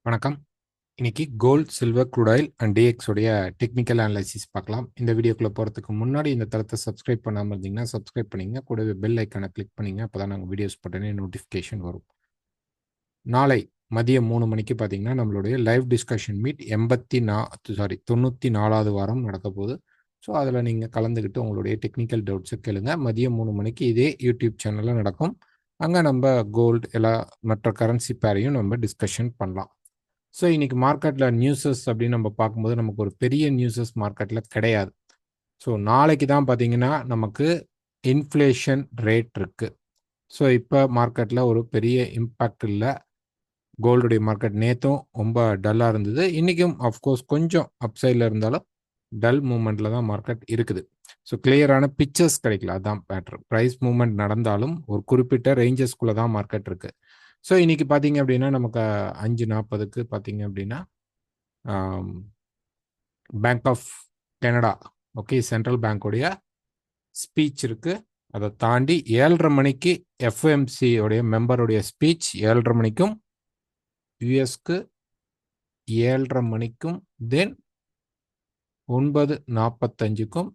வணக்கம். இன்னைக்கு gold, silver, crude oil and DX உடைய டெக்னிக்கல் அனாலிசிஸ் பார்க்கலாம். இந்த வீடியோக்குள்ள போறதுக்கு முன்னாடி இந்த தளத்தை சப்ஸ்கிரைப் பண்ணாம இருந்தீங்கன்னா சப்ஸ்கிரைப் பண்ணிங்க. கூடவே பெல் ஐக்கானை கிளிக் பண்ணிங்க. அப்பதான் நாங்கள் வீடியோஸ் போட்டோன்னே நோட்டிஃபிகேஷன் வரும். நாளை மதியம் 3 மணிக்கு பார்த்தீங்கன்னா நம்மளுடைய லைவ் டிஸ்கஷன் மீட் 94வது வாரம் நடக்க போகுது. ஸோ அதில் நீங்கள் கலந்துக்கிட்டு உங்களுடைய டெக்னிக்கல் டவுட்ஸை கேளுங்க. மதியம் 3 மணிக்கு இதே யூடியூப் சேனலில் நடக்கும். அங்கே நம்ம கோல்டு எல்லா மற்ற கரன்சி பேரையும் நம்ம டிஸ்கஷன் பண்ணலாம். ஸோ இன்னைக்கு மார்க்கெட்டில் நியூஸஸ் அப்படின்னு நம்ம பார்க்கும்போது நமக்கு ஒரு பெரிய நியூஸஸ் மார்க்கெட்டில் கிடையாது. ஸோ நாளைக்கு தான் பார்த்தீங்கன்னா நமக்கு இன்ஃப்ளேஷன் ரேட் இருக்கு. ஸோ இப்போ மார்க்கெட்டில் ஒரு பெரிய இம்பேக்ட் இல்லை. கோல்டுடைய மார்க்கெட் நேற்றும் ரொம்ப டல்லாக இருந்தது. இன்றைக்கும் அஃப்கோர்ஸ் கொஞ்சம் அப்சைடில் இருந்தாலும் டல் மூமெண்ட்டில் தான் மார்க்கெட் இருக்குது. ஸோ கிளியரான பிக்சர்ஸ் கிடைக்கல. அதுதான் மேட்ரு. ப்ரைஸ் மூவ்மெண்ட் நடந்தாலும் ஒரு குறிப்பிட்ட ரேஞ்சஸ்குள்ளே தான் மார்க்கெட் இருக்குது. ஸோ இன்னைக்கு பார்த்தீங்க அப்படின்னா நமக்கு 5:40க்கு பார்த்தீங்க அப்படின்னா bank of Canada okay central பேங்க்குடைய ஸ்பீச் இருக்கு. அதை தாண்டி 7:30 மணிக்கு எஃப்எம்சி உடைய மெம்பருடைய ஸ்பீச் 7:30 மணிக்கும் யூஎஸ்க்கு 7:30 மணிக்கும் தென் 9:45க்கும்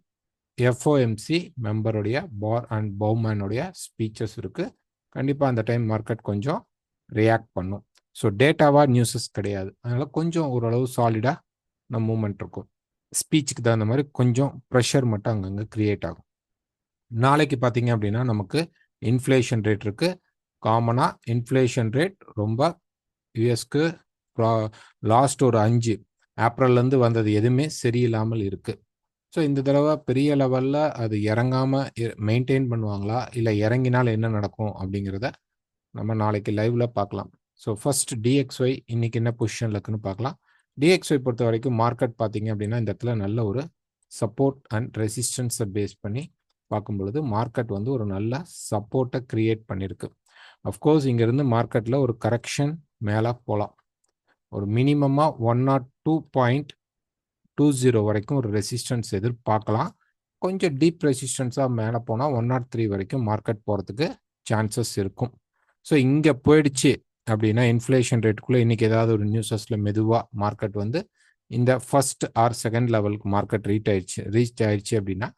எஃப்ஓஎம்சி மெம்பருடைய பார் அண்ட் பவுமேனுடைய ஸ்பீச்சஸ் இருக்கு. கண்டிப்பாக அந்த டைம் மார்க்கெட் கொஞ்சம் ரியாக்ட் பண்ணும். ஸோ டேட்டாவாக நியூஸஸ் கிடையாது. அதனால் கொஞ்சம் ஓரளவு சாலிடாக நம்ம மூமெண்ட் இருக்கும். ஸ்பீச்சுக்கு தகுந்த மாதிரி கொஞ்சம் ப்ரெஷர் மட்டும் அங்கங்கே கிரியேட் ஆகும். நாளைக்கு பார்த்தீங்க அப்படின்னா நமக்கு இன்ஃப்ளேஷன் ரேட் இருக்கு. காமனாக இன்ஃப்ளேஷன் ரேட் ரொம்ப யூஎஸ்க்கு லாஸ்ட் ஒரு 5 ஏப்ரல்லேருந்து வந்தது எதுவுமே சரியில்லாமல் இருக்குது. ஸோ இந்த தடவை பெரிய லெவலில் அது இறங்காமல் மெயின்டைன் பண்ணுவாங்களா, இல்லை இறங்கினால் என்ன நடக்கும் அப்படிங்கிறத நம்ம நாளைக்கு லைவ்ல பார்க்கலாம். ஸோ ஃபர்ஸ்ட் டிஎக்ஸ்ஒய் இன்னைக்கு என்ன பொசிஷனில் இருக்குன்னு பார்க்கலாம். டிஎக்ஸ்ஒய் பொறுத்த வரைக்கும் மார்க்கெட் பார்த்தீங்க அப்படின்னா இந்த இடத்துல நல்ல ஒரு சப்போர்ட் அண்ட் ரெசிஸ்டன்ஸை பேஸ் பண்ணி பார்க்கும் பொழுது மார்க்கெட் வந்து ஒரு நல்ல சப்போர்ட்டை கிரியேட் பண்ணியிருக்கு. அஃப்கோர்ஸ் இங்கேருந்து மார்க்கெட்டில் ஒரு கரெக்ஷன் மேலே போகலாம். ஒரு மினிமமாக 102.20 வரைக்கும் ஒரு ரெசிஸ்டன்ஸ் எதிர்பார்க்கலாம். கொஞ்சம் டீப் ரெசிஸ்டன்ஸாக மேலே போனால் 103 வரைக்கும் மார்க்கெட் போகிறதுக்கு சான்சஸ் இருக்கும். ஸோ இங்கே போயிடுச்சு அப்படின்னா இன்ஃப்ளேஷன் ரேட்டுக்குள்ளே இன்றைக்கி ஏதாவது ஒரு நியூஸஸில் மெதுவாக மார்க்கெட் வந்து இந்த ஃபர்ஸ்ட் ஆர் செகண்ட் லெவலுக்கு மார்க்கெட் ரீச் ஆயிடுச்சு அப்படின்னா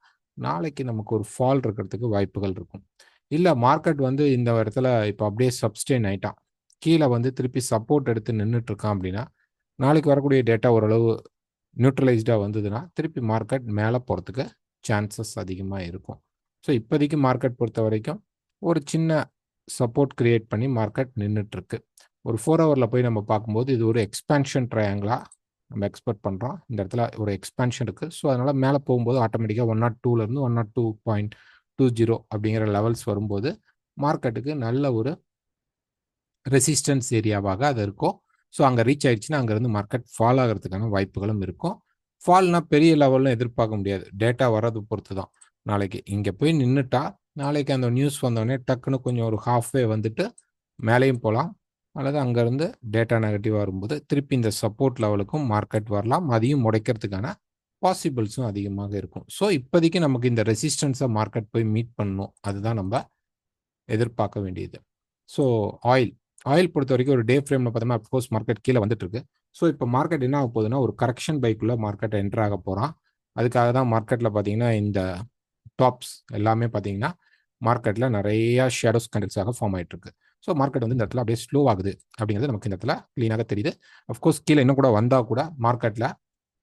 நாளைக்கு நமக்கு ஒரு ஃபால் இருக்கிறதுக்கு வாய்ப்புகள் இருக்கும். இல்லை மார்க்கெட் வந்து இந்த இடத்துல இப்போ அப்படியே சப்ஸ்டெயின் ஆயிட்டான், கீழே வந்து திருப்பி சப்போர்ட் எடுத்து நின்றுட்டு இருக்கான் அப்படின்னா நாளைக்கு வரக்கூடிய டேட்டா ஓரளவு நியூட்ரலைஸ்டாக வந்ததுன்னா திருப்பி மார்க்கெட் மேலே போகிறதுக்கு சான்சஸ் அதிகமாக இருக்கும். ஸோ இப்போதைக்கு மார்க்கெட் பொறுத்த வரைக்கும் ஒரு சின்ன சப்போர்ட் கிரியேட் பண்ணி மார்க்கெட் நின்றுட்டுருக்கு. ஒரு 4 ஹவரில் போய் நம்ம பார்க்கும்போது இது ஒரு எக்ஸ்பேன்ஷன் ட்ரையாங்கிளாக நம்ம எக்ஸ்பெக்ட் பண்ணுறோம். இந்த இடத்துல ஒரு எக்ஸ்பேன்ஷன் இருக்குது. ஸோ அதனால் மேலே போகும்போது ஆட்டோமேட்டிக்காக 102லேருந்து 102.20 அப்படிங்கிற லெவல்ஸ் வரும்போது மார்க்கெட்டுக்கு நல்ல ஒரு ரெசிஸ்டன்ஸ் ஏரியாவாக அது இருக்கும். ஸோ அங்கே ரீச் ஆயிடுச்சுன்னா அங்கேருந்து மார்க்கெட் ஃபால் ஆகிறதுக்கான வாய்ப்புகளும் இருக்கும். ஃபால்னா பெரிய லெவலில் எதிர்பார்க்க முடியாது. டேட்டா வர்றது பொறுத்து தான். நாளைக்கு இங்கே போய் நின்றுட்டா நாளைக்கு அந்த நியூஸ் வந்தோடனே டக்குன்னு கொஞ்சம் ஒரு ஹாஃப்வே வந்துட்டு மேலேயும் போகலாம். அல்லது அங்கேருந்து டேட்டா நெகட்டிவாக வரும்போது திருப்பி இந்த சப்போர்ட் லெவலுக்கும் மார்க்கெட் வரலாம். அதையும் முடைக்கிறதுக்கான பாசிபிள்ஸும் அதிகமாக இருக்கும். ஸோ இப்போதைக்கு நமக்கு இந்த ரெசிஸ்டன்ஸை மார்க்கெட் போய் மீட் பண்ணணும். அதுதான் நம்ம எதிர்பார்க்க வேண்டியது. ஸோ ஆயில் பொறுத்த வரைக்கும் ஒரு டே ஃப்ரேமில் பார்த்தோம்னா அப்கோர்ஸ் மார்க்கெட் கீழே வந்துட்டு இருக்கு. ஸோ இப்போ மார்க்கெட் என்ன ஆக போகுதுன்னா ஒரு கரெக்ஷன் பைக்குள்ளே மார்க்கெட் என்டர் ஆக போகிறான். அதுக்காக தான் மார்க்கெட்டில் பார்த்தீங்கன்னா இந்த டாப்ஸ் எல்லாமே பார்த்தீங்கன்னா மார்க்கெட்டில் நிறைய ஷேடோஸ் கண்டல்ஸாக ஃபார்ம் ஆகிட்டு இருக்கு. ஸோ மார்க்கெட் வந்து இந்த இடத்துல அப்படியே ஸ்லோ ஆகுது அப்படிங்கிறது நமக்கு இந்த இடத்துல க்ளீனாக தெரியுது. அஃப்கோர்ஸ் கீழே இன்னும் கூட வந்தால் கூட மார்க்கெட்டில்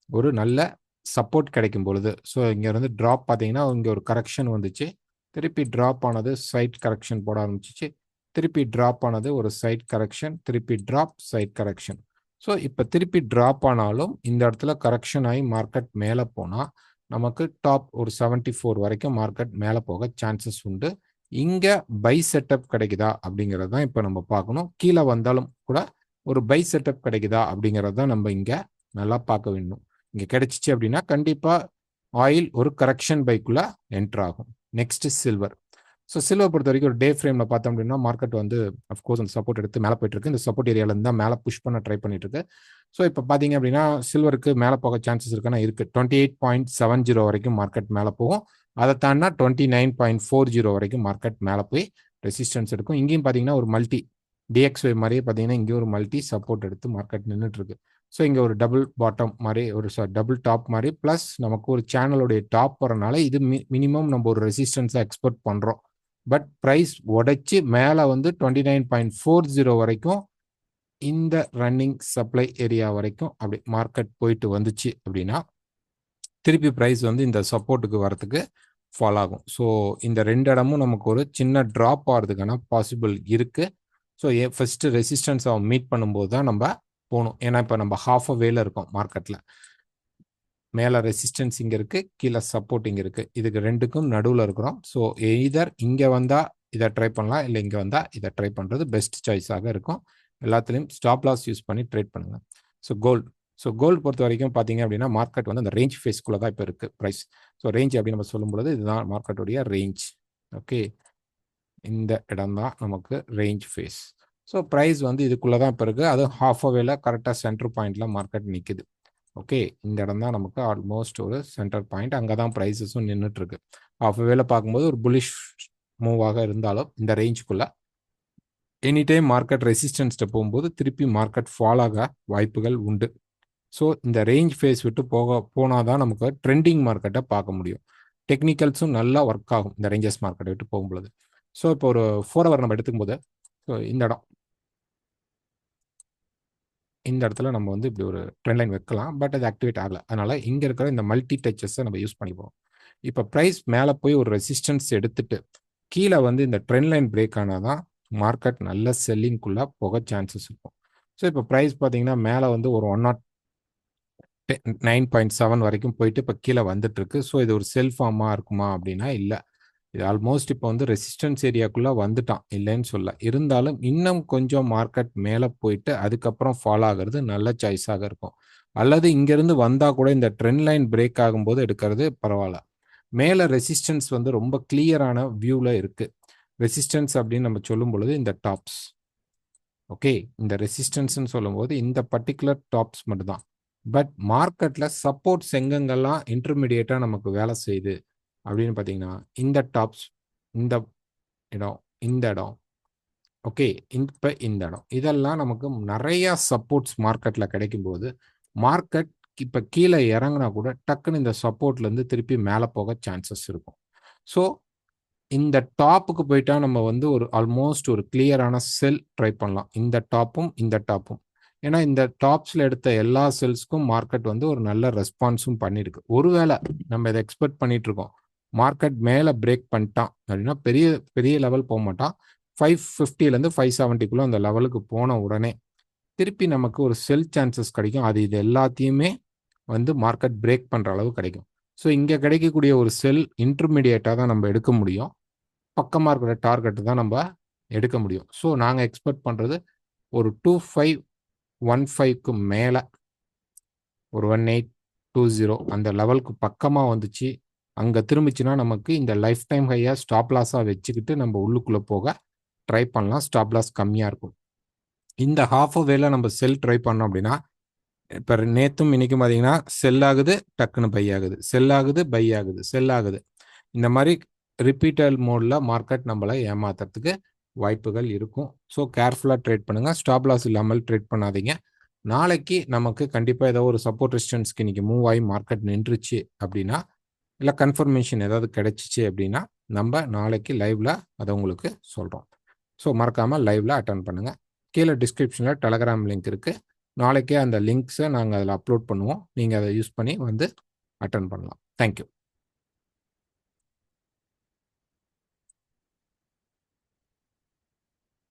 ஒரு நல்ல சப்போர்ட் கிடைக்கும் பொழுது ஸோ இங்கே வந்து ட்ராப் பார்த்தீங்கன்னா இங்கே ஒரு கரெக்ஷன் வந்துச்சு, திருப்பி ட்ராப் ஆனது சைட் கரெக்ஷன் போட ஆரம்பிச்சிச்சு, திருப்பி ட்ராப் ஆனது ஒரு சைட் கரெக்ஷன், திருப்பி ட்ராப் சைட் கரெக்ஷன். ஸோ இப்போ திருப்பி ட்ராப் ஆனாலும் இந்த இடத்துல கரெக்ஷன் ஆகி மார்க்கெட் மேலே போனால் நமக்கு டாப் ஒரு 74 வரைக்கும் மார்க்கெட் மேலே போக சான்சஸ் உண்டு. இங்கே பை செட்டப் கிடைக்குதா அப்படிங்கிறது தான் இப்போ நம்ம பார்க்கணும். கீழே வந்தாலும் கூட ஒரு பை செட்டப் கிடைக்குதா அப்படிங்கிறது தான் நம்ம இங்கே நல்லா பார்க்க வேண்டும். இங்கே கிடைச்சிச்சு அப்படின்னா கண்டிப்பாக ஆயில் ஒரு கரெக்ஷன் பைக்குள்ள என்டர் ஆகும். Next silver. ஸோ சில்வர் பொறுத்த வரைக்கும் ஒரு டே ஃப்ரேமில் பார்த்தோம் அப்படின்னா மார்க்கெட் வந்து அஃப்கோர்ஸ் அந்த சப்போர்ட் எடுத்து மேலே போயிட்டு இருக்கு. இந்த சப்போர்ட் ஏரியாவிலேருந்து தான் மேலே புஷ் பண்ண ட்ரை பண்ணிட்டு இருக்கு. ஸோ இப்போ பார்த்தீங்க அப்படின்னா சில்வருக்கு மேலே போக சான்சஸ் இருக்குன்னா இருக்குது. 28.70 வரைக்கும் மார்க்கெட் மேலே போகும். அதை தாண்டினா 29.40 வரைக்கும் மார்க்கெட் மேலே போய் ரெசிஸ்டன்ஸ் எடுக்கும். இங்கேயும் பார்த்தீங்கன்னா ஒரு மல்டி டிஎக்ஸ்ஒய் மாதிரியே பார்த்தீங்கன்னா இங்கே ஒரு மல்டி சப்போர்ட் எடுத்து மார்க்கெட் நின்றுட்டு இருக்கு. ஸோ இங்கே ஒரு டபுள் பாட்டம் மாதிரி ஒரு டபுள் டாப் மாதிரி ப்ளஸ் நமக்கு ஒரு சேனலுடைய டாப் வரனால இது மினிமம் நம்ம ஒரு ரெசிஸ்டன்ஸாக எக்ஸ்பெக்ட் பண்ணுறோம். பட் ப்ரைஸ் உடைச்சி மேலே வந்து 29.40 வரைக்கும் இந்த ரன்னிங் சப்ளை ஏரியா வரைக்கும் அப்படி மார்க்கெட் போயிட்டு வந்துச்சு அப்படின்னா திருப்பி ப்ரைஸ் வந்து இந்த சப்போர்ட்டுக்கு வரத்துக்கு ஃபால் ஆகும். ஸோ இந்த ரெண்டு இடமும் நமக்கு ஒரு சின்ன ட்ராப் ஆகிறதுக்கான பாசிபிள் இருக்குது. ஸோ ஃபஸ்ட்டு ரெசிஸ்டன்ஸை மீட் பண்ணும்போது தான் நம்ம போகணும். ஏன்னா இப்போ நம்ம ஹாஃப் அ வேல இருக்கோம் மார்க்கெட்டில். மேலே ரெசிஸ்டன்ஸ் இங்கே இருக்குது, கீழே சப்போர்ட் இங்கே இருக்குது. இதுக்கு ரெண்டுக்கும் நடுவில் இருக்கிறோம். ஸோ எய்தர் இங்கே வந்தால் இதை ட்ரை பண்ணலாம், இல்லை இங்கே வந்தால் இதை ட்ரை பண்ணுறது பெஸ்ட் சாய்ஸாக இருக்கும். எல்லாத்துலேயும் ஸ்டாப் லாஸ் யூஸ் பண்ணி ட்ரேட் பண்ணுங்கள். ஸோ கோல்டு பொறுத்த வரைக்கும் பார்த்தீங்க அப்படின்னா மார்க்கெட் வந்து அந்த ரேஞ்ச் ஃபேஸ்க்குள்ளே தான் இப்போ இருக்குது ப்ரைஸ். ஸோ ரேஞ்ச் அப்படின்னு நம்ம சொல்லும்பொழுது இதுதான் மார்க்கெட்டுடைய ரேஞ்ச். ஓகே, இந்த இடம் தான் நமக்கு ரேஞ்ச் ஃபேஸ். ஸோ ப்ரைஸ் வந்து இதுக்குள்ளே தான் இப்போ இருக்குது. அது ஹாஃப் அ வேல கரெக்டாக சென்டர் பாயிண்டில் மார்க்கெட் நிற்குது. ஓகே, இந்த இடம் தான் நமக்கு ஆல்மோஸ்ட் ஒரு சென்டர் பாயிண்ட். அங்கே தான் ப்ரைஸஸும் நின்றுட்டுருக்கு. ஹாஃப் அ வேல பார்க்கும்போது ஒரு புல்லிஷ் மூவாக இருந்தாலும் இந்த ரேஞ்சுக்குள்ளே எனி டைம் மார்க்கெட் ரெசிஸ்டன்ஸ்ட்டு போகும்போது திருப்பி மார்க்கெட் ஃபால் ஆக வாய்ப்புகள் உண்டு. ஸோ இந்த ரேஞ்ச் ஃபேஸ் விட்டு போனால் தான் நமக்கு ட்ரெண்டிங் மார்க்கெட்டை பார்க்க முடியும். டெக்னிக்கல்ஸும் நல்லா ஒர்க் ஆகும் இந்த ரேஞ்சஸ் மார்க்கெட்டை விட்டு போகும்பொழுது. ஸோ இப்போ ஒரு 4 ஹவர் நம்ம எடுத்துக்கும் போது ஸோ இந்த இடத்துல நம்ம வந்து இப்படி ஒரு ட்ரெண்ட் லைன் வைக்கலாம். பட் அது ஆக்டிவேட் ஆகலை. அதனால் இங்கே இருக்கிற இந்த மல்டி டச்சஸை நம்ம யூஸ் பண்ணிப்போம். இப்போ ப்ரைஸ் மேலே போய் ஒரு ரெசிஸ்டன்ஸ் எடுத்துட்டு கீழே வந்து இந்த ட்ரெண்ட் லைன் பிரேக் ஆனால் தான் மார்க்கெட் நல்ல செல்லிங்குள்ளே போக சான்சஸ் இருக்கும். ஸோ இப்போ ப்ரைஸ் பார்த்தீங்கன்னா மேலே வந்து ஒரு 109.7 வரைக்கும் போயிட்டு இப்போ கீழே வந்துட்டு இருக்கு. ஸோ இது ஒரு செல் ஃபார்மாக இருக்குமா அப்படின்னா இல்லை. இது ஆல்மோஸ்ட் இப்போ வந்து ரெசிஸ்டன்ஸ் ஏரியாக்குள்ளே வந்துட்டான், இல்லைன்னு சொல்ல. இருந்தாலும் இன்னும் கொஞ்சம் மார்க்கெட் மேலே போயிட்டு அதுக்கப்புறம் ஃபாலோ ஆகிறது நல்ல சாய்ஸாக இருக்கும். அல்லது இங்கேருந்து வந்தால் கூட இந்த ட்ரெண்ட் லைன் பிரேக் ஆகும்போது எடுக்கிறது பரவாயில்ல. மேலே ரெசிஸ்டன்ஸ் வந்து ரொம்ப கிளியரான வியூவில் இருக்குது. ரெசிஸ்டன்ஸ் அப்படின்னு நம்ம சொல்லும் பொழுது இந்த டாப்ஸ். ஓகே, இந்த ரெசிஸ்டன்ஸ்ன்னு சொல்லும்போது இந்த பர்டிகுலர் டாப்ஸ் மட்டும்தான். பட் மார்க்கெட்டில் சப்போர்ட்ஸ் எங்கெங்கெல்லாம் இன்டர்மீடியேட்டாக நமக்கு வேலை செய்யுது அப்படின்னு பார்த்தீங்கன்னா இந்த டாப்ஸ், இந்த இடம், ஓகே, இப்போ இந்த இடம், இதெல்லாம் நமக்கு நிறையா சப்போர்ட்ஸ் மார்க்கெட்டில் கிடைக்கும்போது மார்க்கெட் இப்போ கீழே இறங்கினா கூட டக்குன்னு இந்த சப்போர்ட்லேருந்து திருப்பி மேலே போக சான்சஸ் இருக்கும். ஸோ இந்த டாப்புக்கு போயிட்டா நம்ம வந்து ஒரு ஆல்மோஸ்ட் ஒரு கிளியரான செல் ட்ரை பண்ணலாம். இந்த டாப்பும் ஏன்னா இந்த டாப்ஸில் எடுத்த எல்லா செல்ஸ்க்கும் மார்க்கெட் வந்து ஒரு நல்ல ரெஸ்பான்ஸும் பண்ணியிருக்கு. ஒருவேளை நம்ம இதை எக்ஸ்பெக்ட் பண்ணிட்டு இருக்கோம் மார்க்கெட் மேலே பிரேக் பண்ணிட்டான் அப்படின்னா பெரிய பெரிய லெவல் போக மாட்டான். 550லேருந்து 570க்குள்ளே அந்த லெவலுக்கு போன உடனே திருப்பி நமக்கு ஒரு செல் சான்சஸ் கிடைக்கும். அது இது எல்லாத்தையுமே வந்து மார்க்கெட் பிரேக் பண்ணுற அளவு கிடைக்கும். ஸோ இங்கே கிடைக்கக்கூடிய ஒரு செல் இன்டர்மீடியேட்டாக தான் நம்ம எடுக்க முடியும். பக்கமாக இருக்கிற டார்கெட்டு தான் நம்ம எடுக்க முடியும். ஸோ நாங்கள் எக்ஸ்பெக்ட் பண்ணுறது ஒரு 2515க்கு மேலே ஒரு 1820 அந்த லெவலுக்கு பக்கமாக வந்துச்சு. அங்கே திரும்பிச்சுன்னா நமக்கு இந்த லைஃப் டைம் ஹையாக ஸ்டாப் லாஸாக வச்சுக்கிட்டு நம்ம உள்ளுக்குள்ளே போக ட்ரை பண்ணலாம். ஸ்டாப் லாஸ் கம்மியாக இருக்கும். இந்த ஹாஃப் அ வேல நம்ம செல் ட்ரை பண்ணோம் அப்படின்னா இப்போ நேற்றும் இன்றைக்கும் பார்த்தீங்கன்னா செல் ஆகுது, டக்குன்னு பை ஆகுது, செல் ஆகுது, பை ஆகுது, செல் ஆகுது. இந்த மாதிரி ரிப்பீட்டல் மோடில் மார்க்கெட் நம்மளை ஏமாத்துறதுக்கு வாய்ப்புகள் இருக்கும். ஸோ கேர்ஃபுல்லாக ட்ரேட் பண்ணுங்கள். ஸ்டாப் லாஸ் இல்லாமல் ட்ரேட் பண்ணாதீங்க. நாளைக்கு நமக்கு கண்டிப்பாக ஏதோ ஒரு சப்போர்ட் ரெசிஸ்டன்ஸ்க்கு இன்றைக்கி மூவ் ஆகி மார்க்கெட் நின்றுச்சு அப்படின்னா, இல்லை கன்ஃபர்மேஷன் ஏதாவது கிடைச்சிச்சு அப்படின்னா நம்ம நாளைக்கு லைவில் அதை உங்களுக்கு சொல்கிறோம். ஸோ மறக்காமல் லைவில் அட்டன் பண்ணுங்கள். கீழே டிஸ்கிரிப்ஷனில் டெலகிராம் லிங்க் இருக்குது. நாளைக்கே அந்த லிங்க்ஸை நாங்கள் அதில் அப்லோட் பண்ணுவோம். நீங்கள் அதை யூஸ் பண்ணி வந்து அட்டன் பண்ணலாம். தேங்க்யூ.